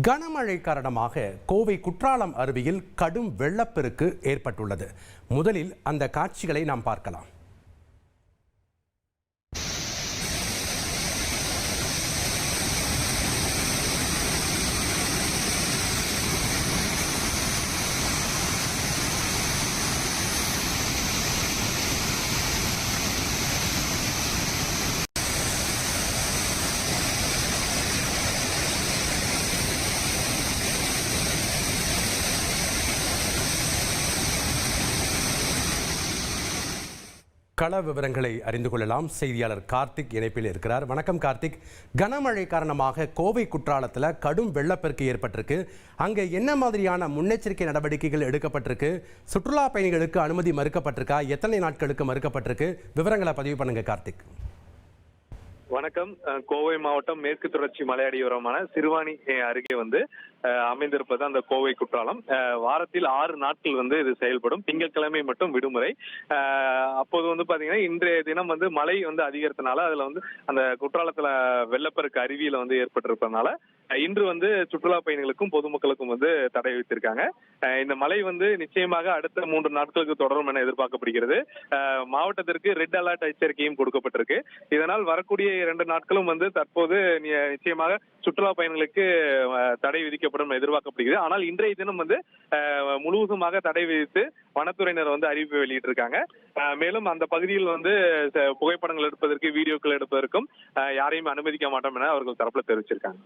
கனமழை காரணமாக கோவை குற்றாலம் அருவியில் கடும் வெள்ளப்பெருக்கு ஏற்பட்டுள்ளது. முதலில் அந்த காட்சிகளை நாம் பார்க்கலாம். கள விவரங்களை அறிந்து கொள்ளலாம். செய்தியாளர் கார்த்திக் இணைப்பில் இருக்கிறார். வணக்கம் கார்த்திக். கனமழை காரணமாக கோவை குற்றாலத்தில் கடும் வெள்ளப்பெருக்கு ஏற்பட்டிருக்கு. அங்கே என்ன மாதிரியான முன்னெச்சரிக்கை நடவடிக்கைகள் எடுக்கப்பட்டிருக்கு? சுற்றுலா பயணிகளுக்கு அனுமதி மறுக்கப்பட்டிருக்கா? எத்தனை நாட்களுக்கு மறுக்கப்பட்டிருக்கு? விவரங்களை பதிவு பண்ணுங்க கார்த்திக். வணக்கம். கோவை மாவட்டம் மேற்கு தொடர்ச்சி மலையடியோரமான சிறுவாணி அருகே அமைந்திருப்பது அந்த கோவை குற்றாலம். வாரத்தில் 6 நாட்கள் இது செயல்படும். திங்கட்கிழமை மட்டும் விடுமுறை. அப்போது பாத்தீங்கன்னா இன்றைய தினம் மழை அதிகரித்தனால அதுல அந்த குற்றாலத்துல வெள்ளப்பெருக்கு அருவியில ஏற்பட்டிருப்பதனால இன்று சுற்றுலா பயணிகளுக்கும் பொதுமக்களுக்கும் தடை விதித்திருக்காங்க. இந்த மழை நிச்சயமாக அடுத்த 3 நாட்களுக்கு தொடரும் என எதிர்பார்க்கப்படுகிறது. மாவட்டத்திற்கு ரெட் அலர்ட் எச்சரிக்கையும் கொடுக்கப்பட்டிருக்கு. இதனால் வரக்கூடிய 2 நாட்களும் தற்போது நிச்சயமாக சுற்றுலா பயணிகளுக்கு தடை விதிக்கப்படும் எதிர்பார்க்கப்படுகிறது. ஆனால் இன்றைய தினம் முழுவதுமாக தடை விதித்து வனத்துறையினர் அறிவிப்பு வெளியிட்டிருக்காங்க. மேலும் அந்த பகுதியில் புகைப்படங்கள் எடுப்பதற்கு, வீடியோக்கள் எடுப்பதற்கும் யாரையும் அனுமதிக்க மாட்டோம் என அவர்கள் தரப்புல தெரிவிச்சிருக்காங்க.